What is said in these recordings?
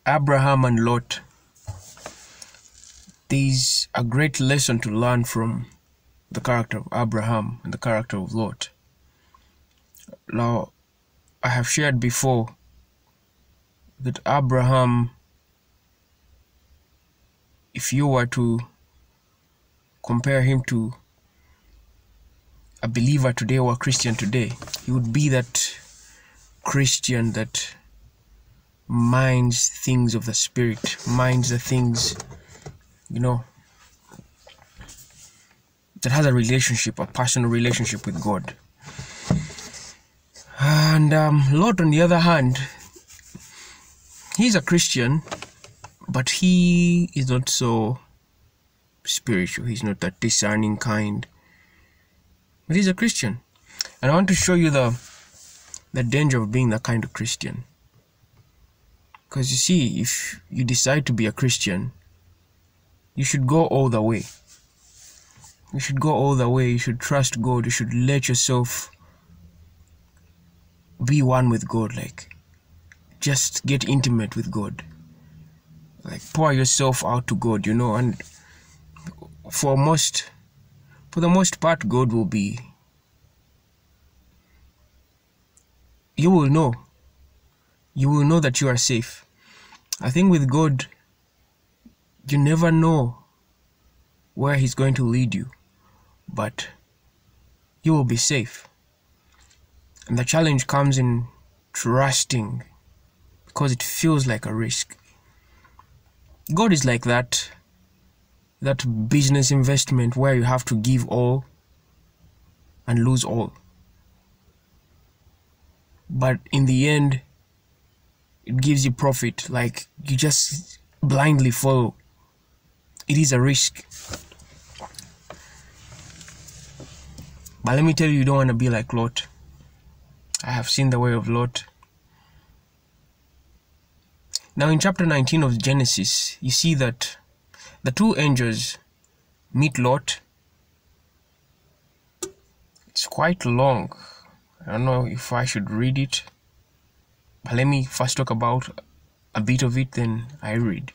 Abraham and Lot. There's a great lesson to learn from the character of Abraham and the character of Lot. Now, I have shared before that Abraham, if you were to compare him to a believer today or a Christian today, he would be that Christian that minds things of the Spirit, minds the things, that has a relationship, a personal relationship with God. And Lot, on the other hand, he's a Christian, but he is not so spiritual. He's not that discerning kind, but he's a Christian. And I want to show you the danger of being that kind of Christian. Because you see, if you decide to be a Christian, you should go all the way. You should go all the way. You should trust God. You should let yourself be one with God. Like, just get intimate with God. Like, pour yourself out to God, and for the most part, God will be, you will know that you are safe. I think with God, you never know where He's going to lead you, but you will be safe. And the challenge comes in trusting, because it feels like a risk. God is like that business investment where you have to give all and lose all. But in the end, it gives you profit. Like, you just blindly follow. It is a risk. But let me tell you, you don't want to be like Lot. I have seen the way of Lot. Now in chapter 19 of Genesis, you see that the two angels meet Lot. It's quite long. I don't know if I should read it. But let me first talk about a bit of it, then I read.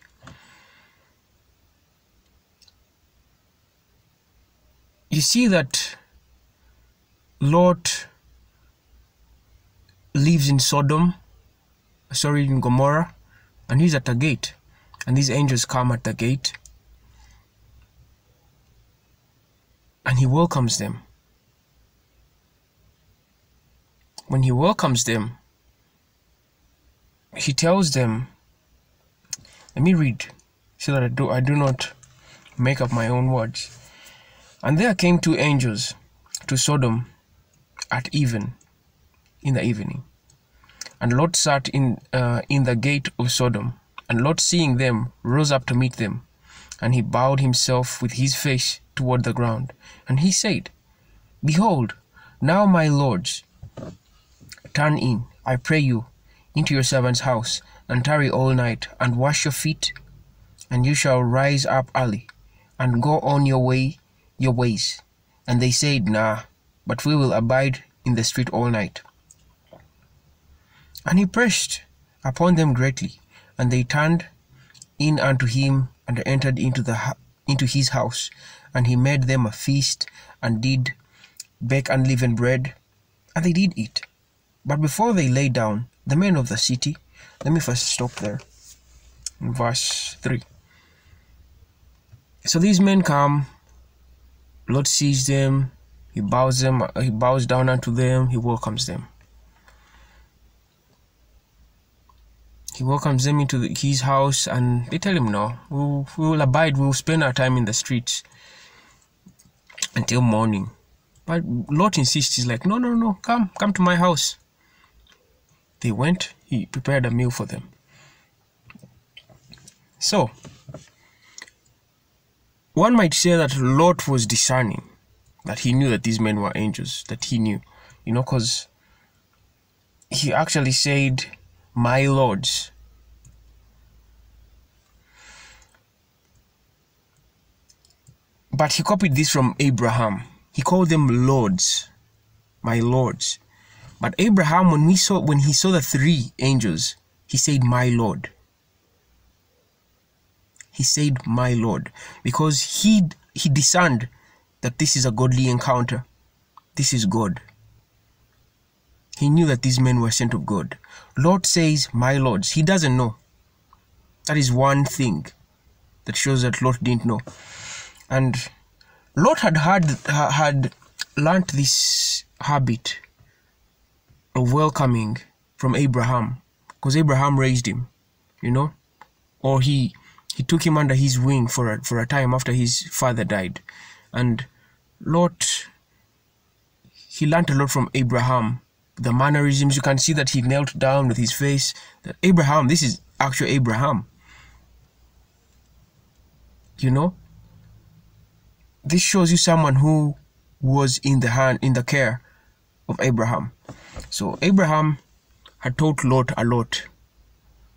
You see that Lot lives in in Gomorrah, and he's at the gate. And these angels come at the gate, and he welcomes them. When he welcomes them, he tells them, let me read so that I do not make up my own words. And there came two angels to Sodom at even, in the evening. And Lot sat in the gate of Sodom. And Lot, seeing them, rose up to meet them. And he bowed himself with his face toward the ground. And he said, Behold, now my lords, turn in, I pray you, into your servant's house, and tarry all night, and wash your feet, and you shall rise up early, and go on your ways. And they said, Nah, but we will abide in the street all night. And he pressed upon them greatly, and they turned in unto him, and entered into his house. And he made them a feast, and did bake unleavened bread, and they did eat. But before they lay down, the men of the city, let me first stop there, in verse 3. So these men come, Lot sees them, he bows down unto them, he welcomes them. He welcomes them into his house, and they tell him, no, we will abide, we will spend our time in the streets until morning. But Lot insists, he's like, no, come to my house. They went, he prepared a meal for them. So, one might say that Lot was discerning, that he knew that these men were angels, that he knew, because he actually said, my lords. But he copied this from Abraham. He called them lords, my lords. But Abraham, when he saw the three angels, he said, my Lord. he said, "My Lord," because he discerned that this is a godly encounter. This is God. He knew that these men were sent of God. Lot says, "My lords." He doesn't know. That is one thing that shows that Lot didn't know. And Lot had learnt this habit of welcoming from Abraham, because Abraham raised him, or he took him under his wing for a time after his father died. And Lot, he learnt a lot from Abraham. The mannerisms, you can see that he knelt down with his face. That Abraham, this is actual Abraham. This shows you someone who was in the care of Abraham. So Abraham had taught Lot a lot.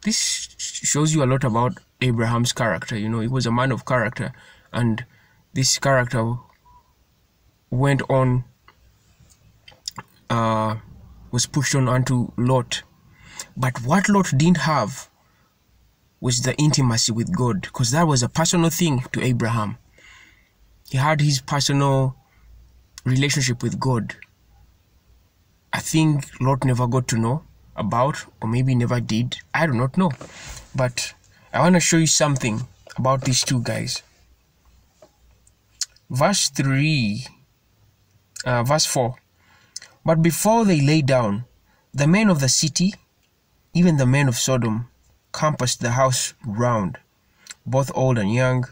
This shows you a lot about Abraham's character. He was a man of character, and this character went on, was pushed on onto Lot. But what Lot didn't have was the intimacy with God, because that was a personal thing to Abraham. He had his personal relationship with God. I think Lot never got to know about, or maybe never did. I do not know. But I want to show you something about these two guys. Verse 4. But before they lay down, the men of the city, even the men of Sodom, compassed the house round, both old and young,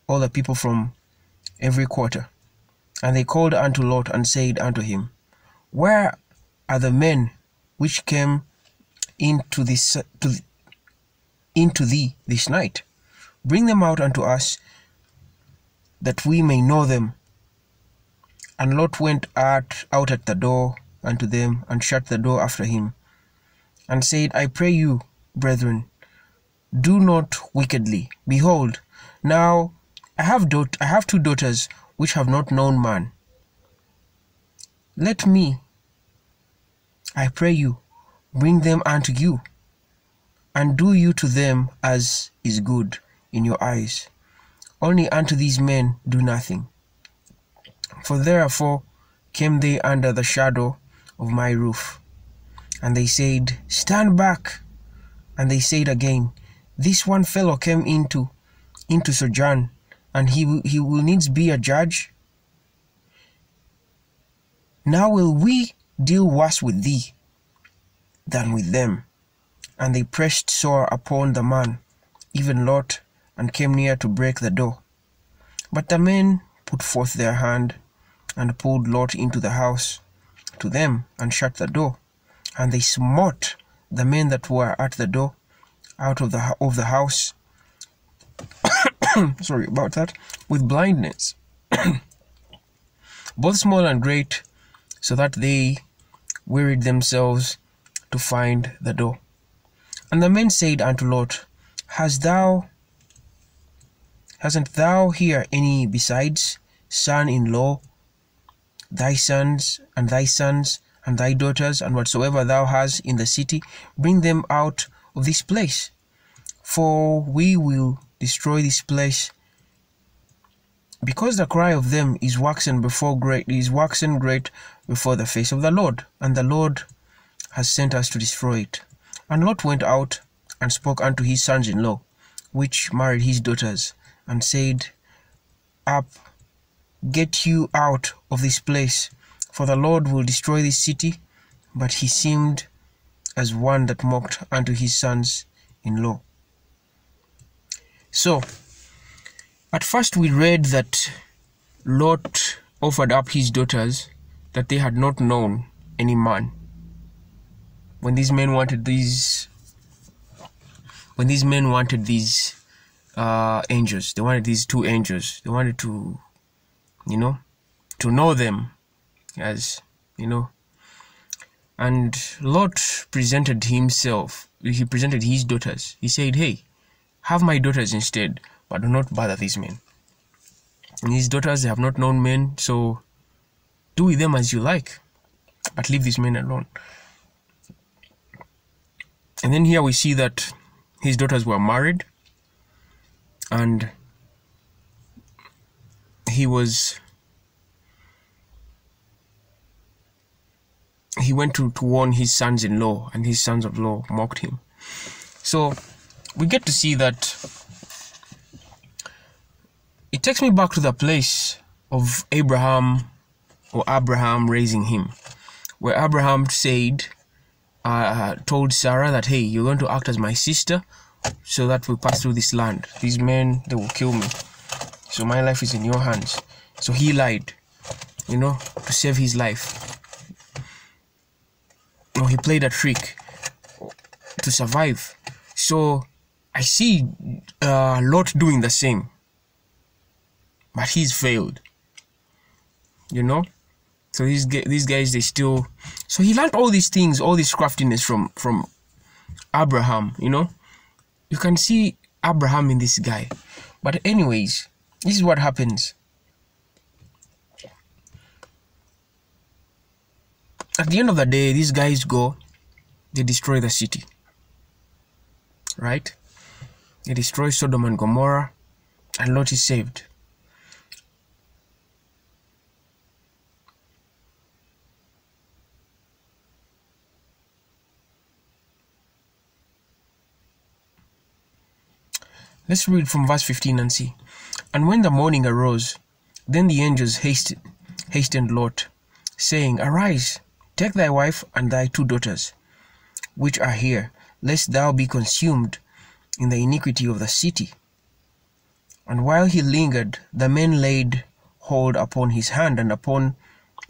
all the people from every quarter. And they called unto Lot and said unto him, Where are the men which came into thee this night? Bring them out unto us, that we may know them. And Lot went out at the door unto them, and shut the door after him, and said, I pray you, brethren, do not wickedly. Behold, now I have two daughters which have not known man. Let me, I pray you, bring them unto you, and do you to them as is good in your eyes. Only unto these men do nothing. For therefore came they under the shadow of my roof. And they said, Stand back. And they said again, This one fellow came into sojourn, and he will needs be a judge. Now will we deal worse with thee than with them. And they pressed sore upon the man, even Lot, and came near to break the door. But the men put forth their hand, and pulled Lot into the house to them, and shut the door. And they smote the men that were at the door out of the house, sorry about that, with blindness, both small and great, so that they wearied themselves to find the door. And the men said unto Lot, Hasn't thou here any besides son-in-law, thy sons, and thy daughters, and whatsoever thou hast in the city? Bring them out of this place, for we will destroy this place, because the cry of them is waxen great before the face of the Lord, and the Lord has sent us to destroy it. And Lot went out and spoke unto his sons-in-law, which married his daughters, and said, Up, get you out of this place, for the Lord will destroy this city. But he seemed as one that mocked unto his sons-in-law. So, at first we read that Lot offered up his daughters, that they had not known any man. When these men wanted these angels, they wanted these two angels. They wanted to know them, as And Lot presented himself. He presented his daughters. He said, Hey, have my daughters instead, but do not bother these men. And his daughters, they have not known men, so do with them as you like, but leave these men alone. And then here we see that his daughters were married, and he went to warn his sons-in-law, and his sons-in-law mocked him. So we get to see that it takes me back to the place of Abraham raising him, where Abraham said, told Sarah that, hey, you're going to act as my sister so that we pass through this land. These men, they will kill me. So my life is in your hands. So he lied, to save his life. He played a trick to survive. So I see Lot doing the same, but he's failed. So these guys, they still. So he learned all these things, all this craftiness from Abraham. You can see Abraham in this guy. But anyways, this is what happens. At the end of the day, these guys go, they destroy the city. Right? They destroy Sodom and Gomorrah, and Lot is saved. Let's read from verse 15 and see. And when the morning arose, then the angels hastened Lot, saying, Arise, take thy wife and thy 2 daughters, which are here, lest thou be consumed in the iniquity of the city. And while he lingered, the men laid hold upon his hand, and upon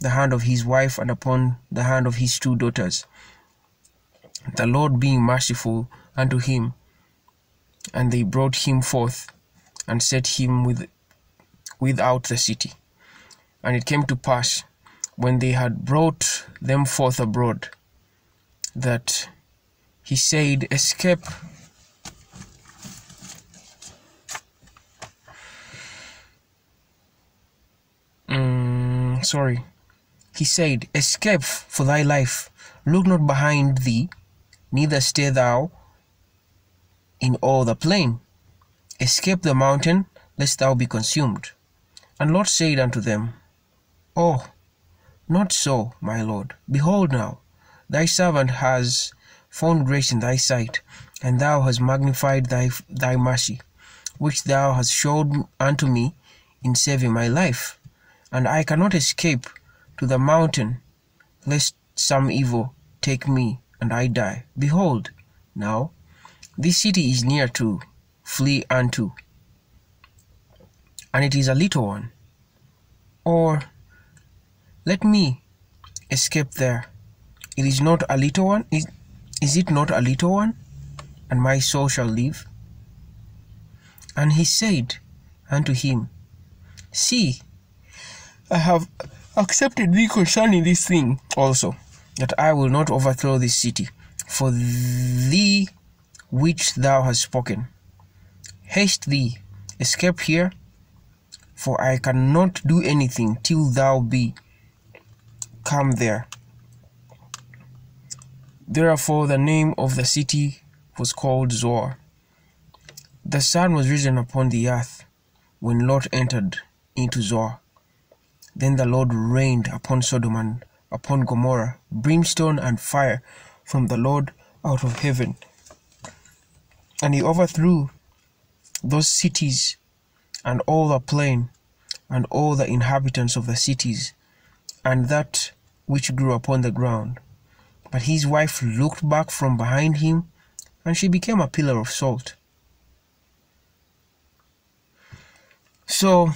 the hand of his wife, and upon the hand of his 2 daughters, the Lord being merciful unto him. And they brought him forth, and set him without the city. And it came to pass, when they had brought them forth abroad, that he said, Escape. He said, Escape for thy life. Look not behind thee, neither stay thou in all the plain. Escape the mountain, lest thou be consumed. And Lot said unto them, Oh, not so, my Lord. Behold now, thy servant has found grace in thy sight, and thou hast magnified thy mercy, which thou hast showed unto me in saving my life. And I cannot escape to the mountain, lest some evil take me, and I die. Behold, now, this city is near to flee unto, and it is a little one. Or let me escape there. It is not a little one. Is it not a little one? And my soul shall live. And he said unto him, See, I have accepted thee concerning this thing also, that I will not overthrow this city for thee which thou hast spoken. Haste thee, escape here, for I cannot do anything till thou be come there. Therefore the name of the city was called Zoar. The sun was risen upon the earth when Lot entered into Zoar. Then the Lord rained upon Sodom and upon Gomorrah brimstone and fire from the Lord out of heaven. And he overthrew those cities and all the plain and all the inhabitants of the cities and that which grew upon the ground. But his wife looked back from behind him, and she became a pillar of salt. So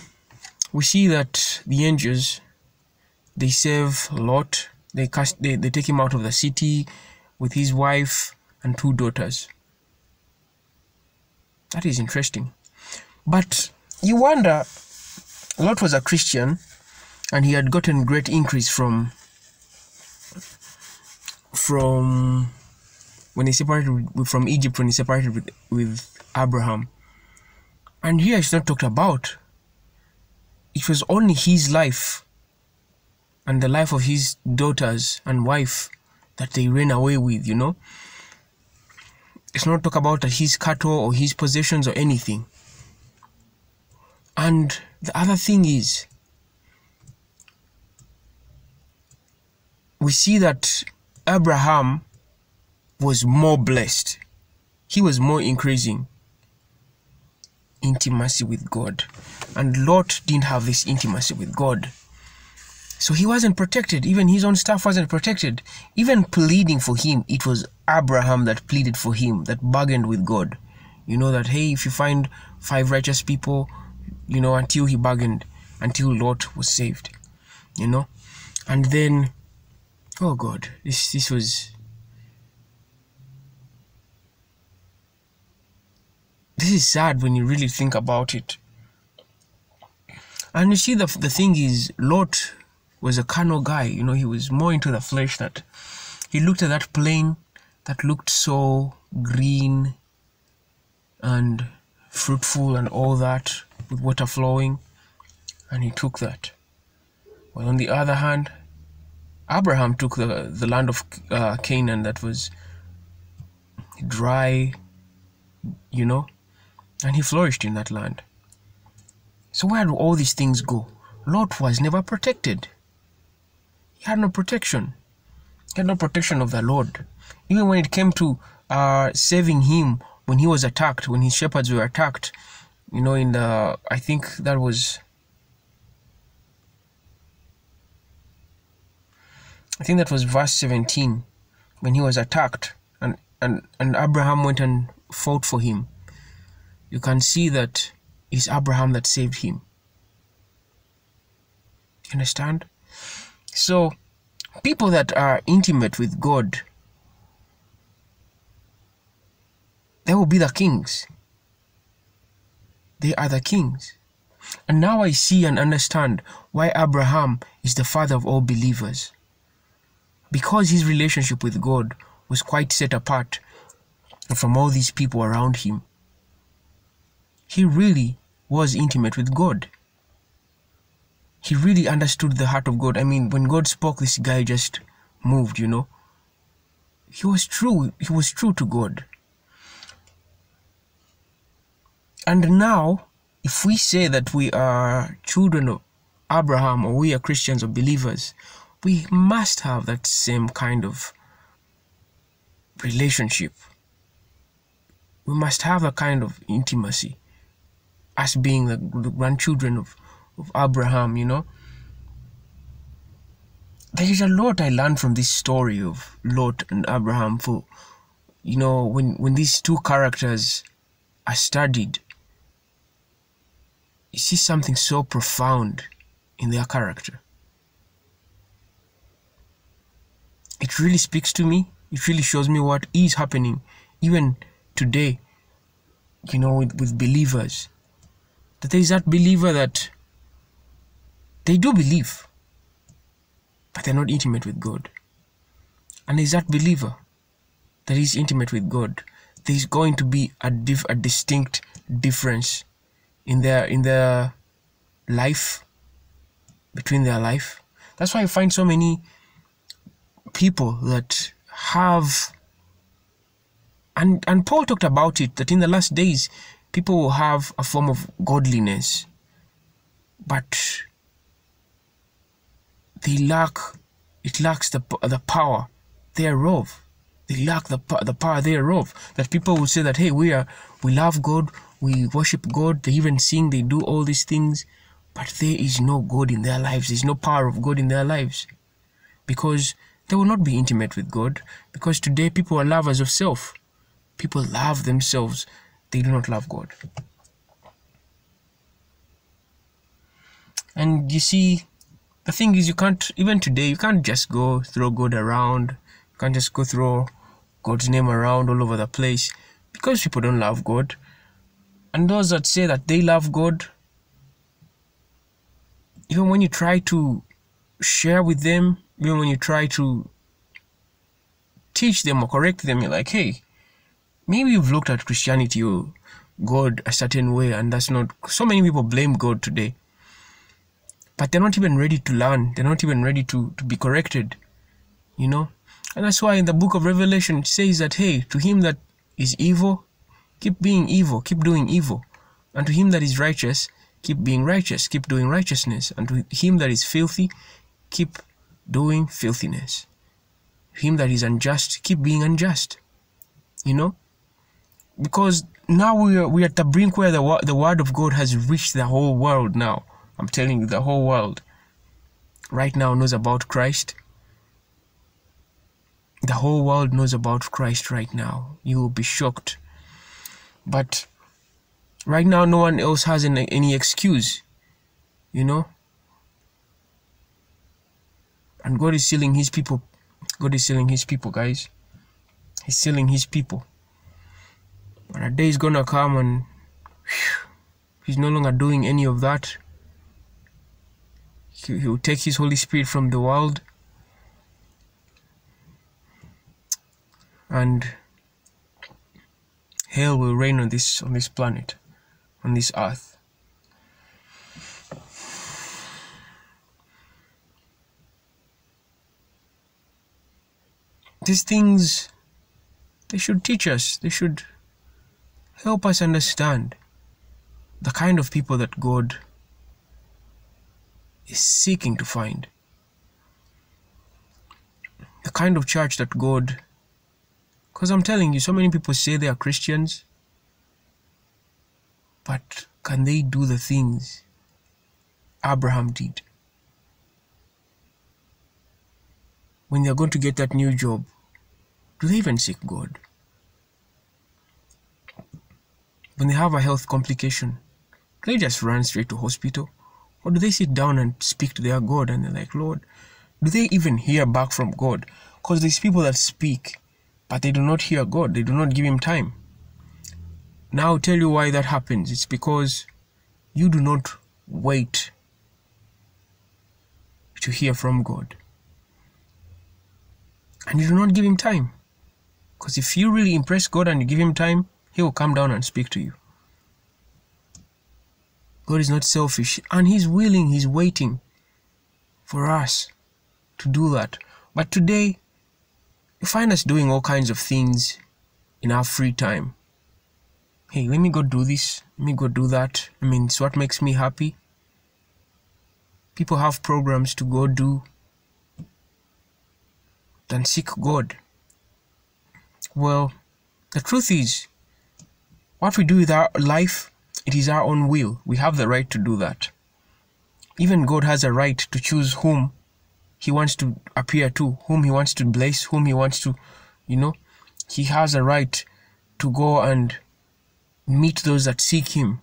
we see that the angels, they save Lot. They take him out of the city with his wife and 2 daughters. That is interesting. But you wonder, Lot was a Christian, and he had gotten great increase from when he separated from Egypt, when he separated with Abraham. And here it's not talked about. It was only his life and the life of his daughters and wife that they ran away with, It's not talk about his cattle or his possessions or anything. And the other thing is, we see that Abraham was more blessed. He was more increasing intimacy with God. And Lot didn't have this intimacy with God. So he wasn't protected. Even his own staff wasn't protected. Even pleading for him, it was Abraham that pleaded for him, that bargained with God. You know that, hey, if you find 5 righteous people, you know, until he bargained, until Lot was saved, you know. And then, oh God, this is sad when you really think about it. And you see, the thing is, Lot was a carnal guy, you know. He was more into the flesh. That he looked at that plain that looked so green and fruitful and all that, with water flowing, and he took that. Well, on the other hand, Abraham took the land of Canaan that was dry, you know, and he flourished in that land. So where do all these things go? Lot was never protected. He had no protection. He had no protection of the Lord. Even when it came to saving him when he was attacked, when his shepherds were attacked, you know, in the, I think that was, verse 17, when he was attacked and Abraham went and fought for him. You can see that it's Abraham that saved him. You understand? So, people that are intimate with God, they will be the kings. They are the kings. And now I see and understand why Abraham is the father of all believers. Because his relationship with God was quite set apart from all these people around him. He really was intimate with God. He really understood the heart of God. I mean, when God spoke, this guy just moved, you know. He was true. He was true to God. And now, if we say that we are children of Abraham, or we are Christians or believers, we must have that same kind of relationship. We must have a kind of intimacy, as being the grandchildren of Abraham, you know. There is a lot I learned from this story of Lot and Abraham. For, you know, when these two characters are studied, you see something so profound in their character. It really speaks to me. It really shows me what is happening even today, you know, with believers. That there is that believer that they do believe, but they're not intimate with God. And there's that believer that is intimate with God. There's going to be a distinct difference in their life, between their life. That's why I find so many people that have, and Paul talked about it, that in the last days people will have a form of godliness, but it lacks the power thereof. They lack the power thereof. That people will say that, hey, we love God, we worship God, they even sing, they do all these things, but there is no God in their lives. There's no power of God in their lives, because they will not be intimate with God. Because today people are lovers of self. People love themselves. They do not love God. And you see, the thing is, you can't, even today, you can't just go throw God around. You can't just go throw God's name around all over the place, because people don't love God. And those that say that they love God, even when you try to share with them, even when you try to teach them or correct them, you're like, hey, maybe you've looked at Christianity or God a certain way, and that's not. So many people blame God today, but they're not even ready to learn. They're not even ready to be corrected, you know. And that's why in the book of Revelation it says that, hey, to him that is evil, keep being evil, keep doing evil, and to him that is righteous, keep being righteous, keep doing righteousness. And to him that is filthy, keep doing filthiness. Him that is unjust, keep being unjust. You know? Because now we are at the brink where the word of God has reached the whole world now. I'm telling you, the whole world right now knows about Christ. The whole world knows about Christ right now. You will be shocked. But right now, no one else has any excuse, you know? And God is sealing his people. God is sealing his people, guys. He's sealing his people. But a day is gonna come and he's no longer doing any of that. He will take his Holy Spirit from the world. And hell will reign on this planet, on this earth. These things, they should teach us, they should help us understand the kind of people that God is seeking to find. The kind of church that God... Because I'm telling you, so many people say they are Christians, but can they do the things Abraham did? When they're going to get that new job, do they even seek God? When they have a health complication, do they just run straight to hospital? Or do they sit down and speak to their God and they're like, Lord, do they even hear back from God? Because there's people that speak, but they do not hear God. They do not give him time. Now I'll tell you why that happens. It's because you do not wait to hear from God. And you do not give him time. Because if you really impress God and you give him time, he will come down and speak to you. God is not selfish. And he's willing, he's waiting for us to do that. But today, you find us doing all kinds of things in our free time. Hey, let me go do this. Let me go do that. I mean, it's what makes me happy. People have programs to go do than seek God. Well, the truth is, what we do with our life, it is our own will. We have the right to do that. Even God has a right to choose whom he wants to appear to, whom he wants to bless, whom he wants to, you know. He has a right to go and meet those that seek him.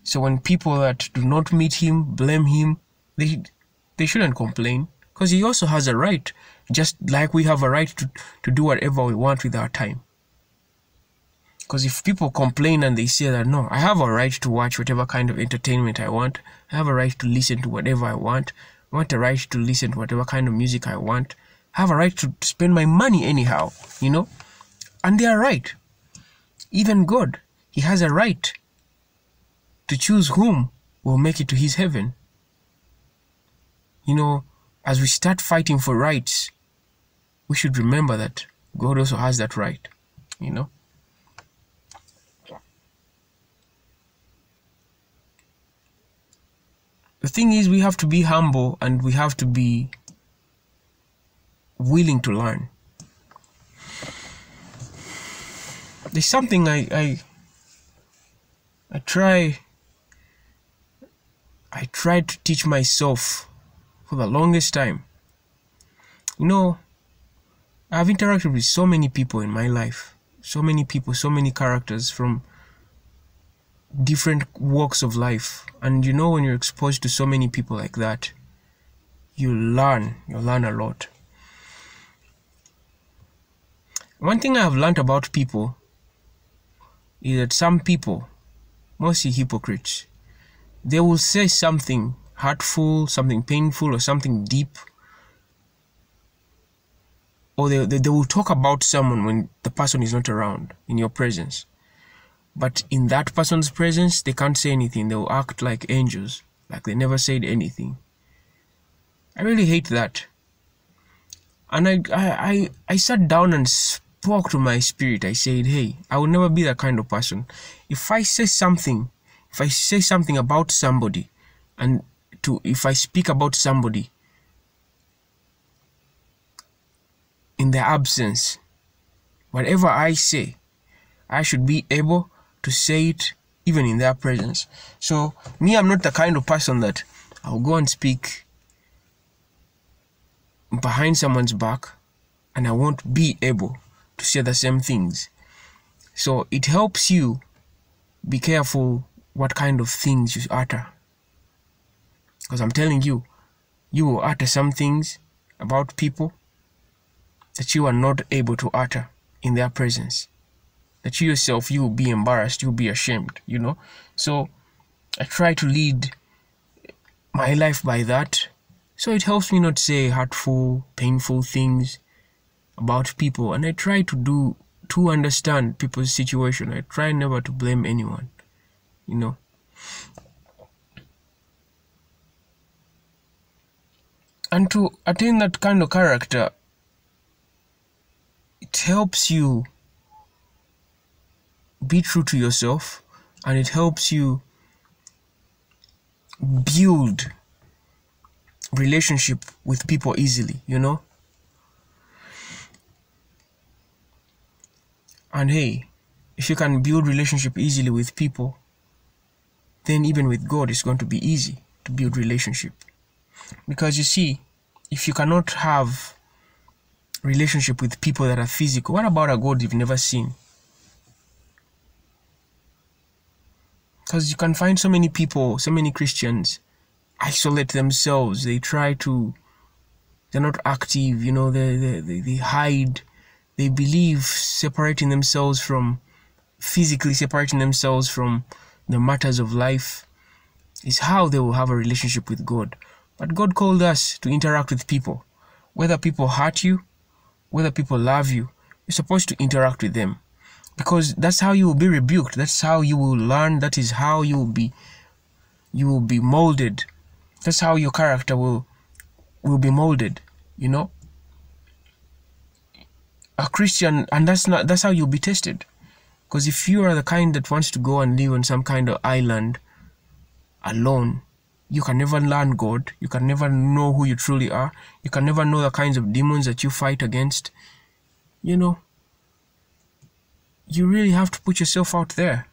So when people that do not meet him blame him, they shouldn't complain, because he also has a right, just like we have a right to do whatever we want with our time. Because if people complain and they say that, no, I have a right to watch whatever kind of entertainment I want, I have a right to listen to whatever I want a right to listen to whatever kind of music I want, I have a right to spend my money anyhow, you know. And they are right. Even God, he has a right to choose whom will make it to his heaven. You know, as we start fighting for rights, we should remember that God also has that right, you know. The thing is, we have to be humble and we have to be willing to learn. There's something I tried to teach myself for the longest time. You know, I've interacted with so many people in my life. So many people, so many characters from different walks of life. And you know, when you're exposed to so many people like that, you learn a lot. One thing I have learned about people is that some people, mostly hypocrites, they will say something hurtful, something painful, or something deep, or they will talk about someone when the person is not around, in your presence. But in that person's presence, they can't say anything. They will act like angels, like they never said anything. I really hate that. And I sat down and spoke to my spirit. I said, hey, I will never be that kind of person. If I say something if I say something about somebody, and if I speak about somebody in their absence, whatever I say, I should be able to say it even in their presence. So me, I'm not the kind of person that I'll go and speak behind someone's back and I won't be able to say the same things. So it helps you be careful what kind of things you utter. Because I'm telling you, you will utter some things about people that you are not able to utter in their presence. That you yourself, you will be embarrassed, you'll be ashamed, you know. So I try to lead my life by that. So it helps me not say hurtful, painful things about people. And I try to understand people's situation. I try never to blame anyone, you know. And to attain that kind of character, it helps you be true to yourself, and it helps you build relationship with people easily, you know. And hey, if you can build relationship easily with people, then even with God it's going to be easy to build relationship. Because you see, if you cannot have relationship with people that are physical, what about a God you've never seen? Because you can find so many people, so many Christians isolate themselves. They're not active, you know, they hide. They believe physically separating themselves from the matters of life is how they will have a relationship with God. But God called us to interact with people. Whether people hurt you, whether people love you, you're supposed to interact with them. Because that's how you will be rebuked. That's how you will learn. That is how you will be molded. That's how your character will be molded, you know. A Christian, and that's how you'll be tested. Because if you are the kind that wants to go and live on some kind of island alone, you can never learn God. You can never know who you truly are. You can never know the kinds of demons that you fight against. You know, you really have to put yourself out there.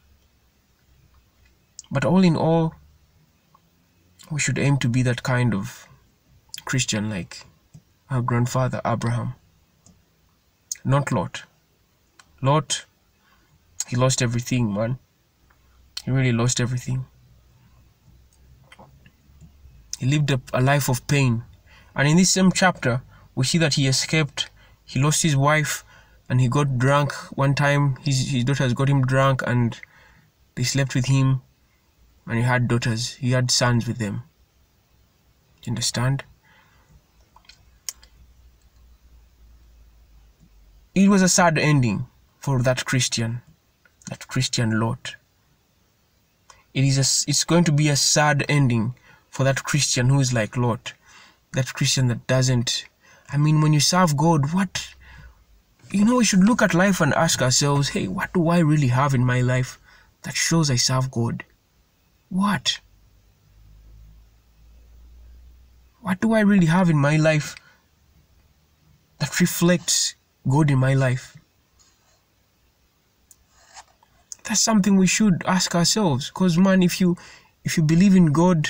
But all in all, we should aim to be that kind of Christian like our grandfather Abraham. Not Lot. Lot, he lost everything, man. He really lost everything. He lived a life of pain. And in this same chapter, we see that he escaped. He lost his wife and he got drunk. One time, his daughters got him drunk and they slept with him. And he had daughters. He had sons with them. You understand? It was a sad ending for that Christian Lot. It's going to be a sad ending for that Christian who is like Lot. That Christian that doesn't, I mean, when you serve God, what, you know, we should look at life and ask ourselves, hey, what do I really have in my life that shows I serve God? What? What do I really have in my life that reflects God in my life? That's something we should ask ourselves. Because man, if you believe in God,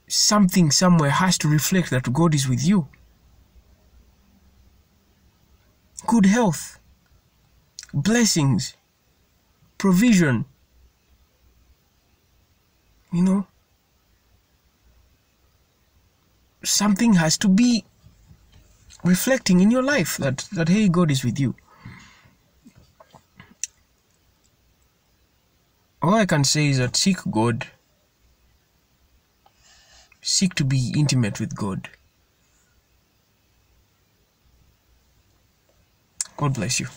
something somewhere has to reflect that God is with you. Good health, blessings, provision, you know. Something has to be reflecting in your life that hey, God is with you. All I can say is that seek God. Seek to be intimate with God. God bless you.